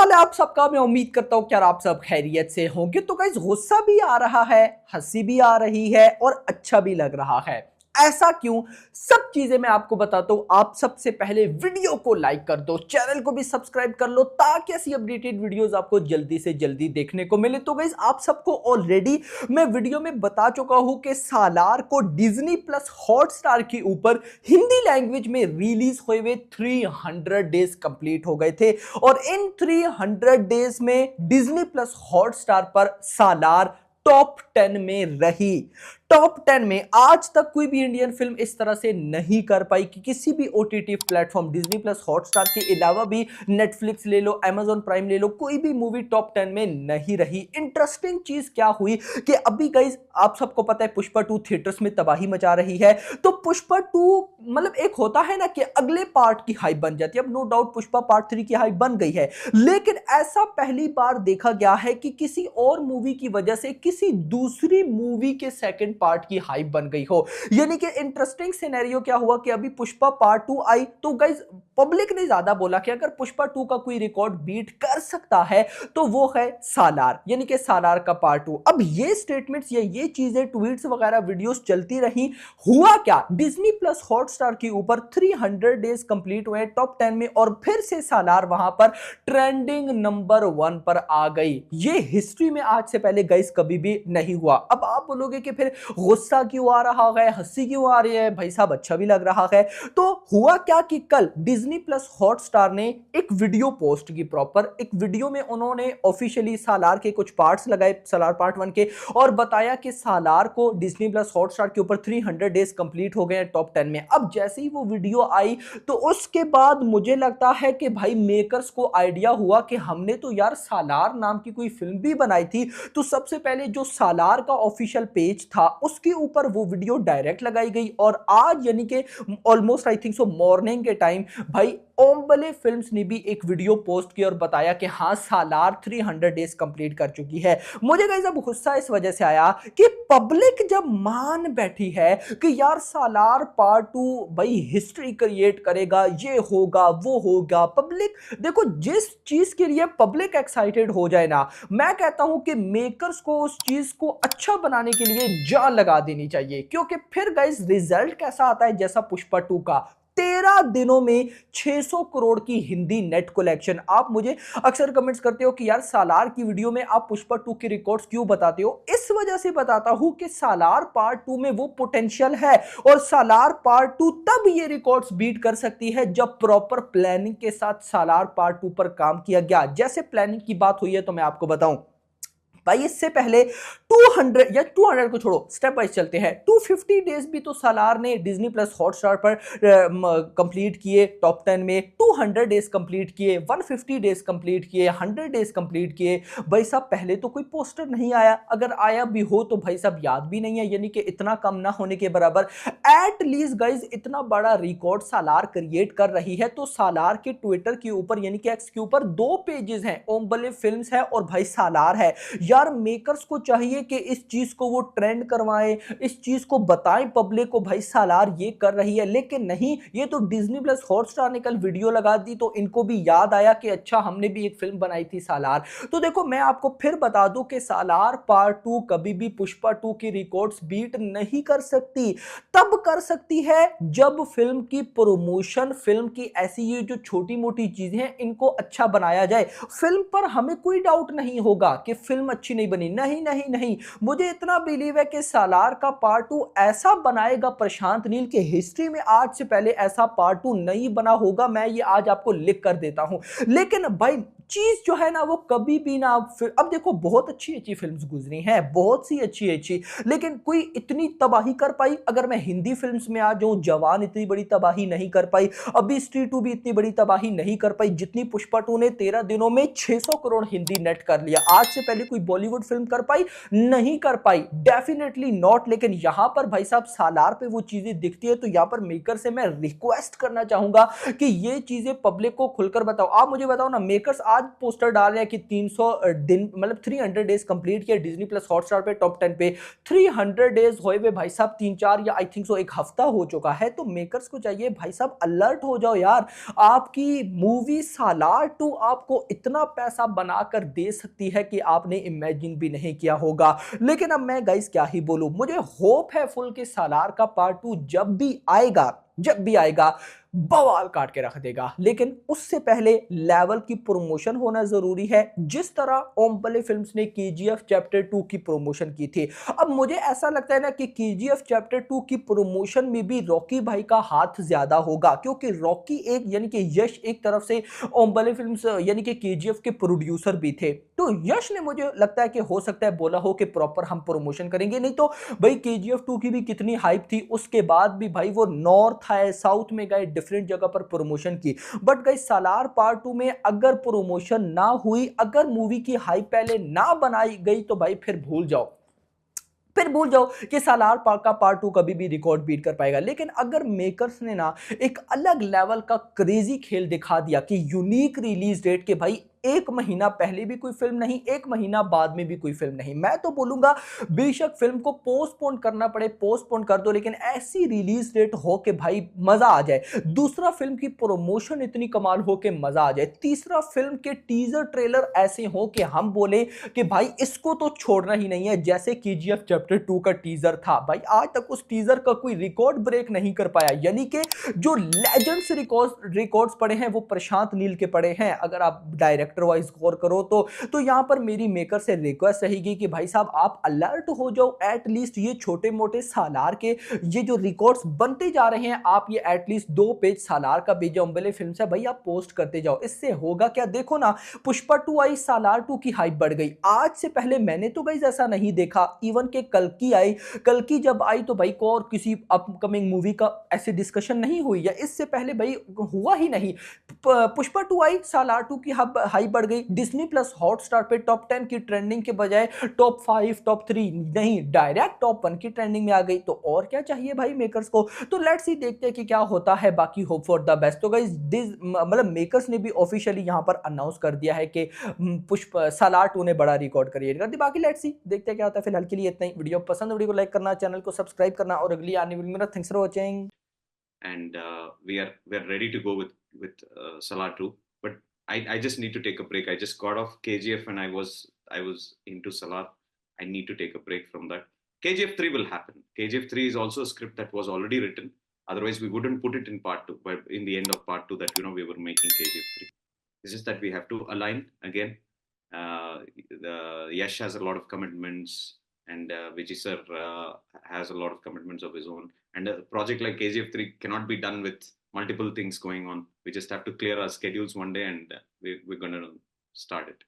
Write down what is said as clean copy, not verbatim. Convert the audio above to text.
हाल है आप सबका। मैं उम्मीद करता हूँ कि यार आप सब खैरियत से होंगे। तो गाइस गुस्सा भी आ रहा है, हंसी भी आ रही है और अच्छा भी लग रहा है। ऐसा क्यों? सब चीजें मैं आपको बताता हूं। आप सबसे पहले वीडियो को लाइक कर दो, चैनल को भी सब्सक्राइब कर लो ताकि ऐसी अपडेटेड वीडियोस आपको जल्दी से जल्दी देखने को मिले। तो गाइस आप सबको ऑलरेडी मैं वीडियो में बता चुका हूं कि सालार को डिज्नी प्लस हॉटस्टार के ऊपर हिंदी लैंग्वेज में रिलीज हुए हुए 300 डेज कंप्लीट हो गए थे और इन 300 डेज में डिज्नी प्लस हॉटस्टार पर सालार टॉप 10 में रही। टॉप 10 में आज तक कोई भी इंडियन फिल्म इस तरह से नहीं कर पाई कि किसी भी OTT platform Disney plus Hotstar के अलावा भी नेटफ्लिक्स ले लो, अमेजॉन प्राइम ले लो, कोई भी मूवी टॉप 10 में नहीं रही। इंटरेस्टिंग चीज क्या हुई कि अभी गाइस आप सबको पता है पुष्पा 2 थिएटर्स में तबाही मचा रही है। तो पुष्पा 2 मतलब एक होता है ना कि अगले पार्ट की हाइप बन जाती है। अब नो डाउट पुष्पा पार्ट 3 की हाइप बन गई है, लेकिन ऐसा पहली बार देखा गया है कि किसी और मूवी की वजह से किसी दूसरी मूवी के सेकंड पार्ट की हाइप बन गई हो। यानी कि इंटरेस्टिंग सिनेरियो क्या हुआ कि अभी पुष्पा पार्ट 2 आई तो गाइस पब्लिक ने ज्यादा बोला कि अगर पुष्पा 2 का कोई रिकॉर्ड बीट कर सकता है तो वो है सालार, यानी कि सालार का पार्ट 2। अब ये स्टेटमेंट्स या ये चीजें ट्वीट्स वगैरह वीडियोस चलती रही। हुआ क्या, डिज्नी प्लस हॉटस्टार के ऊपर 300 डेज कंप्लीट हुए टॉप 10 में और फिर से सालार वहां पर ट्रेंडिंग नंबर 1 पर आ गई। ये हिस्ट्री में आज से पहले गाइस कभी भी नहीं हुआ। अब आप बोलोगे कि फिर गुस्सा क्यों आ रहा है, हंसी क्यों आ रही है? भाई साहब अच्छा भी लग रहा है। तो हुआ क्या कि कल डिज्नी प्लस हॉटस्टार ने एक वीडियो पोस्ट की, प्रॉपर एक वीडियो में उन्होंने ऑफिशियली सालार के कुछ पार्ट्स लगाए, सालार पार्ट 1 के, और बताया कि सालार को डिज्नी प्लस हॉटस्टार के ऊपर 300 डेज कंप्लीट हो गए हैं टॉप 10 में। अब जैसे ही वो वीडियो आई तो उसके बाद मुझे लगता है कि भाई मेकर्स को आइडिया हुआ कि हमने तो यार सालार नाम की कोई फिल्म भी बनाई थी। तो सबसे पहले जो सालार का ऑफिशियल पेज था उसके ऊपर वो वीडियो डायरेक्ट लगाई गई और आज यानी कि almost I think so morning के टाइम भाई ओम्बले फिल्म्स ने भी एक वीडियो पोस्ट की और बताया कि हाँ सालार 300 डेज कंप्लीट कर चुकी है। मुझे गाइस अब गुस्सा इस वजह से आया कि पब्लिक जब मान बैठी है कि यार सालार पार्ट 2 भाई हिस्ट्री क्रिएट करेगा, ये होगा वो होगा। पब्लिक देखो जिस चीज के लिए पब्लिक एक्साइटेड हो जाए ना, मैं कहता हूं कि मेकर्स को उस चीज को अच्छा बनाने के लिए जान लगा देनी चाहिए, क्योंकि फिर गाइस रिजल्ट कैसा आता है जैसा पुष्पा 2 का 13 दिनों में 600 करोड़ की हिंदी नेट कलेक्शन। आप मुझे अक्सर कमेंट्स करते हो कि यार सालार की वीडियो में आप पुष्पा 2 के रिकॉर्ड्स क्यों बताते हो? इस वजह से बताता हूं कि सालार पार्ट 2 में वो पोटेंशियल है और सालार पार्ट 2 तब ये रिकॉर्ड्स बीट कर सकती है जब प्रॉपर प्लानिंग के साथ सालार पार्ट 2 पर काम किया गया। जैसे प्लानिंग की बात हुई है तो मैं आपको बताऊं भाई, इससे पहले 200 या 200 को छोड़ो, स्टेप वाइज चलते हैं। 250 डेज भी तो सालार ने डिज्नी प्लस हॉटस्टार पर कंप्लीट किए टॉप 10 में। 200 डेज कंप्लीट किए, 150 डेज कंप्लीट किए, 100 डेज कंप्लीट किए। भाई साहब पहले तो कोई पोस्टर नहीं आया, अगर आया भी हो तो भाई साहब याद भी नहीं है, यानी कि इतना कम ना होने के बराबर। एट लीस्ट गाइज इतना बड़ा रिकॉर्ड सालार क्रिएट कर रही है तो सालार के ट्विटर के ऊपर यानी कि एक्स के ऊपर 2 पेजेस हैं, ओम्बले फिल्म्स है और भाई सालार है। यार मेकर्स को चाहिए कि इस चीज को वो ट्रेंड करवाएं, इस चीज को बताएं पब्लिक को भाई सालार ये कर रही है, लेकिन नहीं, ये तो डिज्नी प्लस हॉटस्टार ने कल वीडियो लगा दी तो इनको भी याद आया कि अच्छा हमने भी एक फिल्म बनाई थी सालार। तो देखो मैं आपको फिर बता दूं कि सालार पार्ट 2 कभी भी पुष्पा 2 की रिकॉर्ड्स बीट नहीं कर सकती। तब कर सकती है जब फिल्म की प्रमोशन, फिल्म की ऐसी ये जो छोटी मोटी चीजें हैं इनको अच्छा बनाया जाए। फिल्म पर हमें कोई डाउट नहीं होगा कि फिल्म अच्छी नहीं बनी, नहीं नहीं नहीं, मुझे इतना बिलीव है कि सालार का पार्ट 2 ऐसा बनाएगा प्रशांत नील के हिस्ट्री में आज से पहले ऐसा पार्ट 2 नहीं बना होगा। मैं ये आज आपको लिख कर देता हूं। लेकिन भाई चीज जो है ना वो कभी भी ना, अब देखो बहुत अच्छी अच्छी फिल्म्स गुजरी हैं, बहुत सी अच्छी अच्छी, लेकिन कोई इतनी तबाही कर पाई? अगर मैं हिंदी फिल्म्स में आ जाऊं, जवान इतनी बड़ी तबाही नहीं कर पाई, अभी स्त्री 2 भी इतनी बड़ी तबाही नहीं कर पाई जितनी पुष्पा 2 ने 13 दिनों में 600 करोड़ हिंदी नेट कर लिया। आज से पहले कोई बॉलीवुड फिल्म कर पाई? नहीं कर पाई, डेफिनेटली नॉट। लेकिन यहां पर भाई साहब सालार पे वो चीजें दिखती है तो यहां पर मेकर से मैं रिक्वेस्ट करना चाहूंगा कि ये चीजें पब्लिक को खुलकर बताओ। आप मुझे बताओ ना, मेकर्स आज पोस्टर डाल रहे हैं कि 300 दिन मतलब 300 डेज कंप्लीट किया डिज्नी प्लस हॉटस्टार पे टॉप 10 पे। 300 डेज होए हुए भाई साहब, 3-4 या आई थिंक सो एक हफ्ता हो चुका है। तो मेकर्स को चाहिए भाई साहब अलर्ट हो जाओ यार। आपकी मूवी सालार 2 आपको इतना पैसा बनाकर दे सकती है कि आपने इमेजिन भी नहीं किया होगा। लेकिन अब मैं गाइस क्या ही बोलूं, मुझे होप है फुल के सालार का पार्ट 2 जब भी आएगा बवाल काट के रख देगा। लेकिन उससे पहले लेवल की प्रमोशन होना जरूरी है, जिस तरह ओमपले फिल्म्स ने केजीएफ चैप्टर 2 की प्रमोशन की थी। अब मुझे ऐसा लगता है ना कि केजीएफ चैप्टर 2 की प्रमोशन में भी रॉकी भाई का हाथ ज्यादा होगा, क्योंकि रॉकी एक यानी कि यश एक तरफ से ओमपले फिल्म्स यानी कि केजीएफ के प्रोड्यूसर भी थे। तो यश ने मुझे लगता है कि हो सकता है बोला हो कि प्रॉपर हम प्रमोशन करेंगे। नहीं तो भाई केजीएफ 2 की भी कितनी हाइप थी, उसके बाद भी भाई वो नॉर्थ आए साउथ में गए डिफरेंट जगह पर प्रमोशन की। बट गाइस सालार पार्ट 2 में अगर प्रमोशन ना हुई, अगर मूवी की हाइप पहले ना बनाई गई, तो भाई फिर भूल जाओ कि सालार पार्क का पार्ट 2 कभी भी रिकॉर्ड बीट कर पाएगा। लेकिन अगर मेकर्स ने ना एक अलग लेवल का क्रेजी खेल दिखा दिया कि यूनिक रिलीज डेट के भाई एक महीना पहले भी कोई फिल्म नहीं, एक महीना बाद में भी कोई फिल्म नहीं, मैं तो बोलूंगा बेशक फिल्म को पोस्टपोन करना पड़े पोस्टपोन कर दो, लेकिन ऐसी रिलीज डेट हो कि भाई मजा आ जाए। दूसरा, फिल्म की प्रमोशन इतनी कमाल हो कि मजा आ जाए। तीसरा, फिल्म के टीजर ट्रेलर ऐसे हो कि हम बोले कि भाई इसको तो छोड़ना ही नहीं है, जैसे केजीएफ चैप्टर 2 का टीजर था। भाई आज तक उस टीजर का कोई रिकॉर्ड ब्रेक नहीं कर पाया, यानी कि जो लेजेंड्स रिकॉर्ड्स पड़े हैं वो प्रशांत नील के पड़े हैं। अगर आप डायरेक्टर वाइज गौर करो तो यहां पर मेरी मेकर से रिक्वेस्ट रहेगी कि भाई साहब आप अलर्ट हो जाओ। एटलीस्ट ये छोटे मोटे सालार के ये जो रिकॉर्ड्स बनते जा रहे हैं, आप ये एटलीस्ट 2 पेज सालार का भेजा अम्बेले फिल्म से भाई आप पोस्ट करते जाओ। इससे होगा क्या, देखो ना पुष्पा 2 आई, सालार 2 की हाइप बढ़ गई। आज से पहले मैंने तो गाइस ऐसा नहीं देखा, इवन के कल की आई, कल की जब आई तो भाई को और किसी अपकमिंग मूवी का ऐसे डिस्कशन नहीं हुई, या इससे पहले भाई हुआ ही नहीं। पुष्पा 2 आई, सालार 2 की हाई बढ़ गई। डिज्नी प्लस हॉटस्टार पे टॉप 10 की ट्रेंडिंग के बजाय टॉप 5 टॉप 3 नहीं, डायरेक्ट टॉप 1 की ट्रेंडिंग में आ गई। तो और क्या चाहिए भाई मेकर्स को। तो लेट्स सी, देखते हैं कि क्या होता है। बाकी होप फॉर द बेस्ट। तो गाइस मतलब मेकर्स ने भी ऑफिशियली यहां पर अनाउंस कर दिया है कि पुष्प सालार 2 ने बड़ा रिकॉर्ड क्रिएट कर दिया। बाकी लेट्स सी, देखते हैं क्या होता है। फिलहाल के लिए इतना ही। वीडियो पसंद, वीडियो को लाइक करना, चैनल को सब्सक्राइब करना, और अगली आने वाली मेरा thanks for watching. And we are ready to go with Salah 2. But I just need to take a break. I just got off KGF and I was into Salah. I need to take a break from that. KGF 3 will happen. KGF 3 is also a script that was already written. Otherwise, we wouldn't put it in part 2. But in the end of part 2, that we were making KGF 3. It's just that we have to align again. Yash has a lot of commitments, and Vijay sir has a lot of commitments of his own. And a project like KGF 3 cannot be done with multiple things going on. We just have to clear our schedules one day, and we're going to start it.